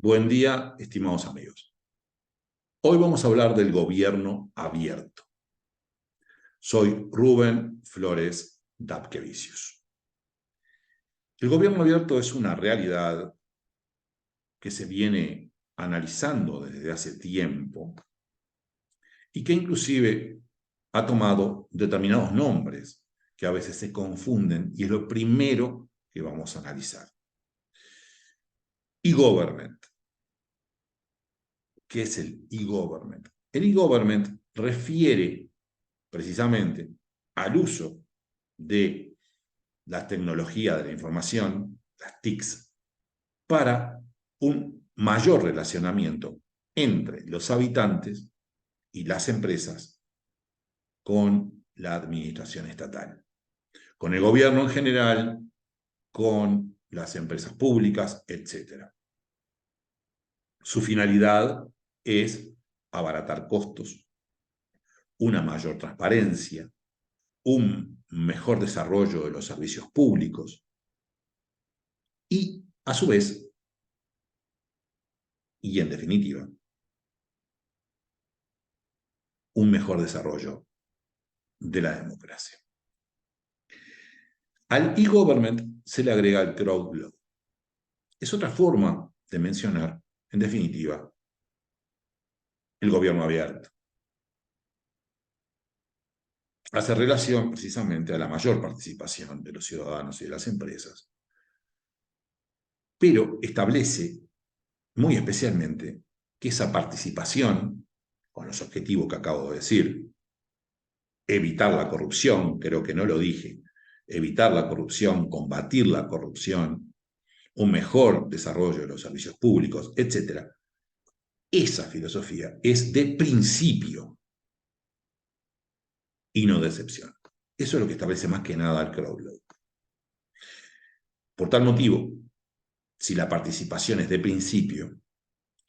Buen día, estimados amigos. Hoy vamos a hablar del gobierno abierto. Soy Rubén Flores Dapkevicius. El gobierno abierto es una realidad que se viene analizando desde hace tiempo y que inclusive ha tomado determinados nombres que a veces se confunden y es lo primero que vamos a analizar. E-government. ¿Qué es el e-government? El e-government refiere precisamente al uso de la tecnología de la información, las TICs, para un mayor relacionamiento entre los habitantes y las empresas con la administración estatal, con el gobierno en general, con las empresas públicas, etc. Su finalidad es abaratar costos, una mayor transparencia, un mejor desarrollo de los servicios públicos y, a su vez, y en definitiva, un mejor desarrollo de la democracia. Al e-government se le agrega el crowd law. Es otra forma de mencionar, en definitiva, el gobierno abierto. Hace relación precisamente a la mayor participación de los ciudadanos y de las empresas, pero establece muy especialmente que esa participación, con los objetivos que acabo de decir, evitar la corrupción, creo que no lo dije, evitar la corrupción, combatir la corrupción, un mejor desarrollo de los servicios públicos, etc. Esa filosofía es de principio y no de excepción. Eso es lo que establece más que nada el crowd law. Por tal motivo, si la participación es de principio,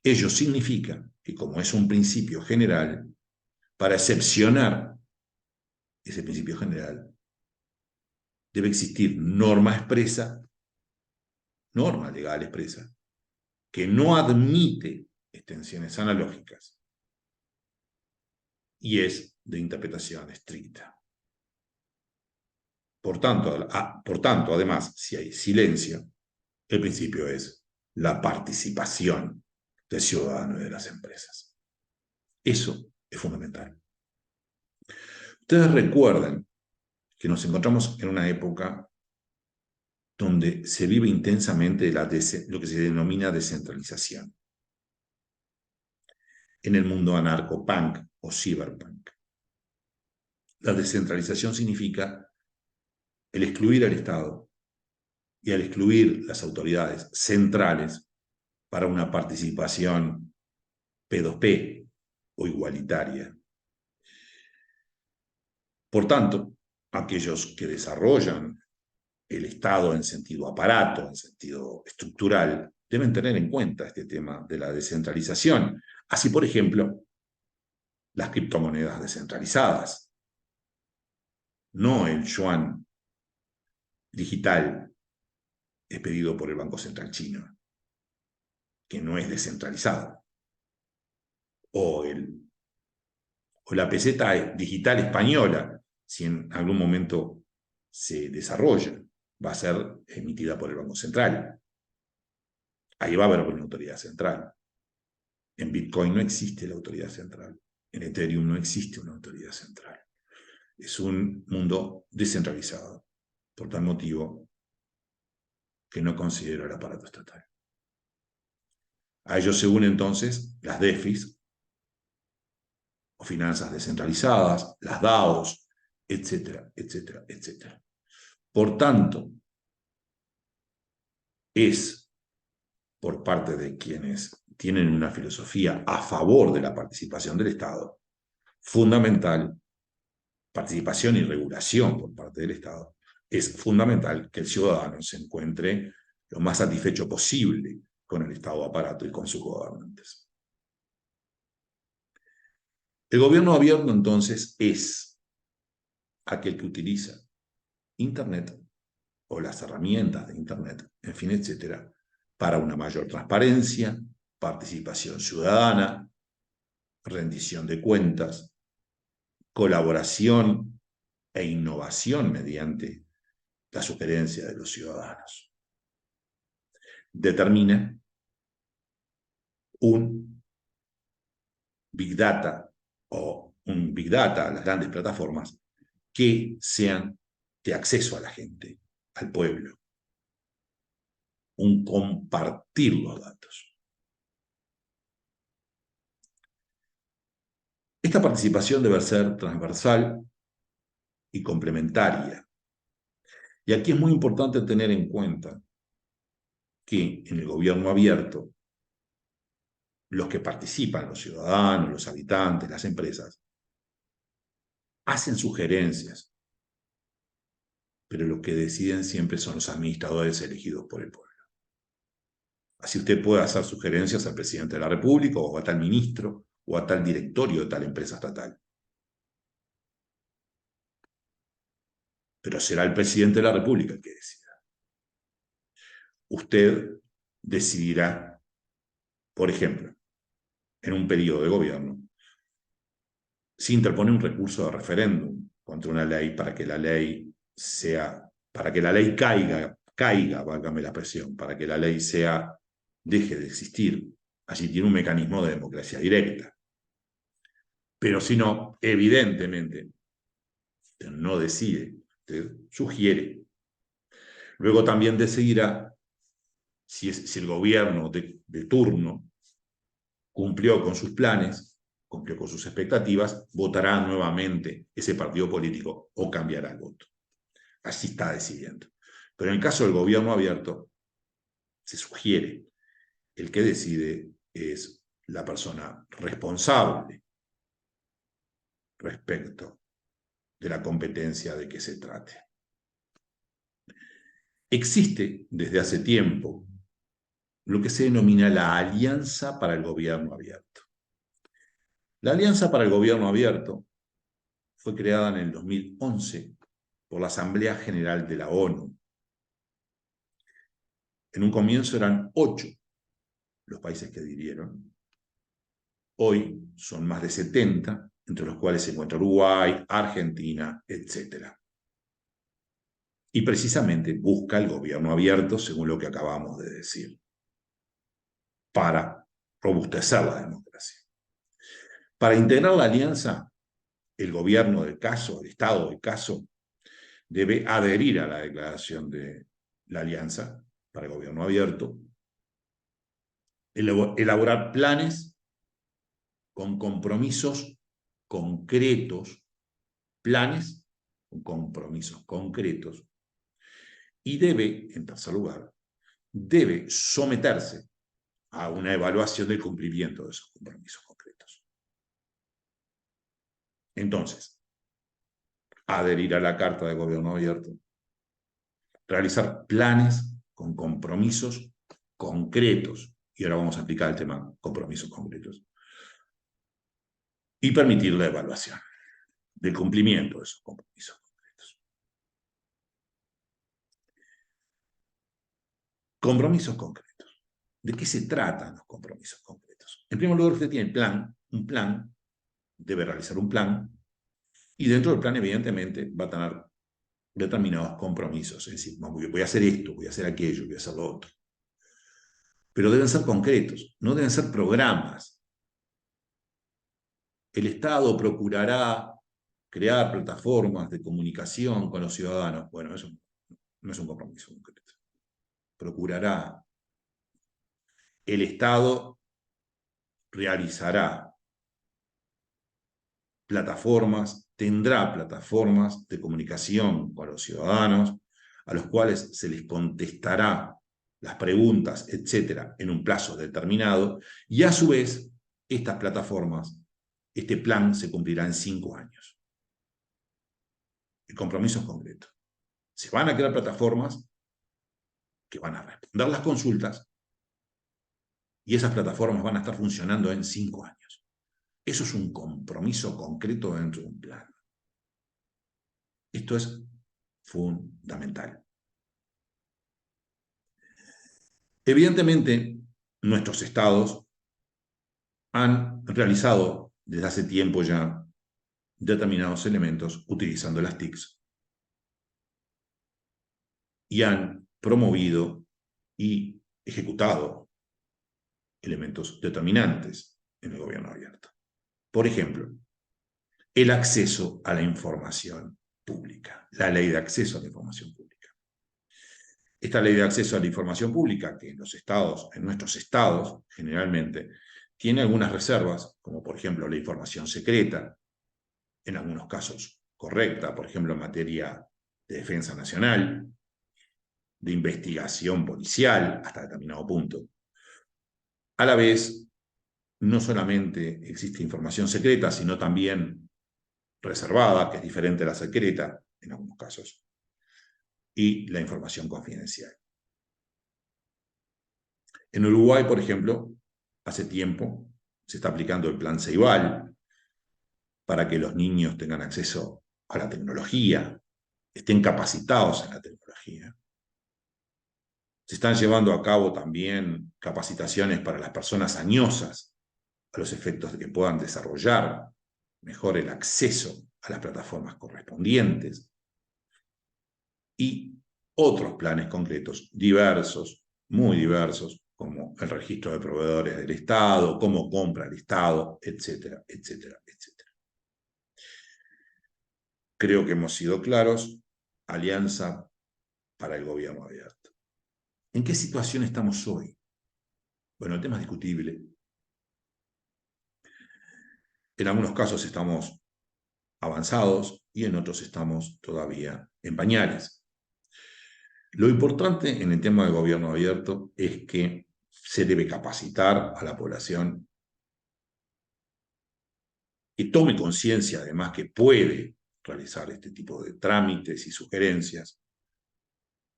ello significa que como es un principio general, para excepcionar ese principio general, debe existir norma expresa, norma legal expresa, que no admite extensiones analógicas y es de interpretación estricta. Por tanto, además, si hay silencio, el principio es la participación del ciudadano y de las empresas. Eso es fundamental. Ustedes recuerdan que nos encontramos en una época donde se vive intensamente lo que se denomina descentralización. En el mundo anarcopunk o cyberpunk. La descentralización significa el excluir al Estado y al excluir las autoridades centrales para una participación P2P o igualitaria. Por tanto, aquellos que desarrollan el Estado en sentido aparato, en sentido estructural, deben tener en cuenta este tema de la descentralización. Así, por ejemplo, las criptomonedas descentralizadas, no el yuan digital expedido por el Banco Central chino, que no es descentralizado, o la peseta digital española, si en algún momento se desarrolla, va a ser emitida por el Banco Central. Ahí va a haber una autoridad central. En Bitcoin no existe la autoridad central. En Ethereum no existe una autoridad central. Es un mundo descentralizado. Por tal motivo que no considero el aparato estatal. A ello se unen entonces las DeFis, o finanzas descentralizadas, las DAOs, etcétera, etcétera, etcétera. Por tanto, es por parte de quienes tienen una filosofía a favor de la participación del Estado, fundamental, participación y regulación por parte del Estado, es fundamental que el ciudadano se encuentre lo más satisfecho posible con el Estado aparato y con sus gobernantes. El gobierno abierto, entonces, es aquel que utiliza Internet o las herramientas de Internet, en fin, etcétera, para una mayor transparencia, participación ciudadana, rendición de cuentas, colaboración e innovación mediante la sugerencia de los ciudadanos. Determina un Big Data o un Big Data a las grandes plataformas que sean de acceso a la gente, al pueblo, un compartir los datos. Esta participación debe ser transversal y complementaria. Y aquí es muy importante tener en cuenta que en el gobierno abierto, los que participan, los ciudadanos, los habitantes, las empresas, hacen sugerencias, pero los que deciden siempre son los administradores elegidos por el pueblo. Así usted puede hacer sugerencias al presidente de la República o a tal ministro o a tal directorio de tal empresa estatal. Pero será el presidente de la República el que decida. Usted decidirá, por ejemplo, en un periodo de gobierno, si interpone un recurso de referéndum contra una ley para que la ley caiga, válgame la expresión, para que la ley deje de existir. Allí tiene un mecanismo de democracia directa. Pero si no, evidentemente, usted no decide, usted sugiere. Luego también decidirá si el gobierno de turno cumplió con sus planes, cumplió con sus expectativas, votará nuevamente ese partido político o cambiará el voto. Así está decidiendo. Pero en el caso del gobierno abierto, se sugiere. El que decide es la persona responsable respecto de la competencia de que se trate. Existe desde hace tiempo lo que se denomina la Alianza para el Gobierno Abierto. La Alianza para el Gobierno Abierto fue creada en el 2011 por la Asamblea General de la ONU. En un comienzo eran 8 los países que adhirieron. Hoy son más de 70, entre los cuales se encuentra Uruguay, Argentina, etc. Y precisamente busca el gobierno abierto, según lo que acabamos de decir, para robustecer la democracia. Para integrar la alianza, el gobierno del caso, el Estado del caso, debe adherir a la declaración de la alianza para el gobierno abierto, elaborar planes con compromisos concretos, planes con compromisos concretos, y debe, en tercer lugar, debe someterse a una evaluación del cumplimiento de esos compromisos concretos. Entonces, adherir a la Carta de Gobierno Abierto, realizar planes con compromisos concretos, y ahora vamos a explicar el tema compromisos concretos, y permitir la evaluación del cumplimiento de esos compromisos concretos. Compromisos concretos. ¿De qué se tratan los compromisos concretos? En primer lugar, usted tiene un plan, debe realizar un plan, y dentro del plan, evidentemente, va a tener determinados compromisos. Es decir, voy a hacer esto, voy a hacer aquello, voy a hacer lo otro. Pero deben ser concretos, no deben ser programas. El Estado procurará crear plataformas de comunicación con los ciudadanos. Bueno, eso no es un compromiso concreto. Procurará. El Estado realizará plataformas, tendrá plataformas de comunicación con los ciudadanos, a los cuales se les contestará las preguntas, etcétera, en un plazo determinado, y a su vez, estas plataformas, este plan se cumplirá en 5 años. El compromiso es concreto. Se van a crear plataformas que van a responder las consultas y esas plataformas van a estar funcionando en 5 años. Eso es un compromiso concreto dentro de un plan. Esto es fundamental. Evidentemente, nuestros estados han realizado desde hace tiempo ya determinados elementos utilizando las TICs y han promovido y ejecutado elementos determinantes en el gobierno abierto. Por ejemplo, el acceso a la información pública, la ley de acceso a la información pública. Esta ley de acceso a la información pública, que en los estados, en nuestros estados, generalmente, tiene algunas reservas, como por ejemplo la información secreta, en algunos casos correcta, por ejemplo en materia de defensa nacional, de investigación policial, hasta determinado punto. A la vez, no solamente existe información secreta, sino también reservada, que es diferente a la secreta en algunos casos, y la información confidencial. En Uruguay, por ejemplo, hace tiempo se está aplicando el Plan Ceibal para que los niños tengan acceso a la tecnología, estén capacitados en la tecnología. Se están llevando a cabo también capacitaciones para las personas añosas, a los efectos de que puedan desarrollar mejor el acceso a las plataformas correspondientes, y otros planes concretos diversos, muy diversos, como el registro de proveedores del Estado, cómo compra el Estado, etcétera, etcétera, etcétera. Creo que hemos sido claros. Alianza para el gobierno abierto. ¿En qué situación estamos hoy? Bueno, el tema es discutible. En algunos casos estamos avanzados y en otros estamos todavía en pañales. Lo importante en el tema del gobierno abierto es que se debe capacitar a la población, que tome conciencia además que puede realizar este tipo de trámites y sugerencias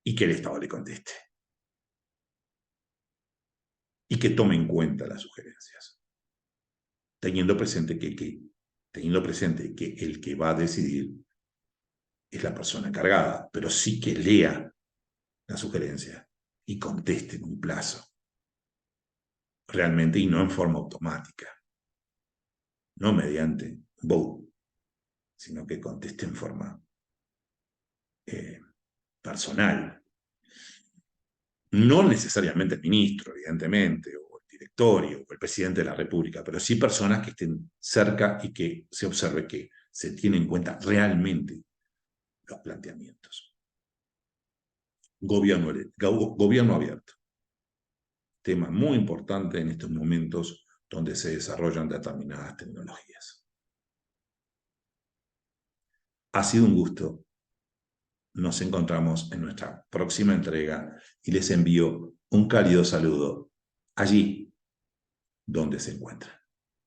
y que el Estado le conteste y que tome en cuenta las sugerencias, teniendo presente que el que va a decidir es la persona encargada, pero sí que lea la sugerencia y conteste en un plazo, realmente, y no en forma automática, no mediante vote, sino que conteste en forma personal. No necesariamente el ministro, evidentemente, o el directorio, o el presidente de la República, pero sí personas que estén cerca y que se observe que se tienen en cuenta realmente los planteamientos. Gobierno abierto. Tema muy importante en estos momentos donde se desarrollan determinadas tecnologías. Ha sido un gusto. Nos encontramos en nuestra próxima entrega y les envío un cálido saludo allí donde se encuentran.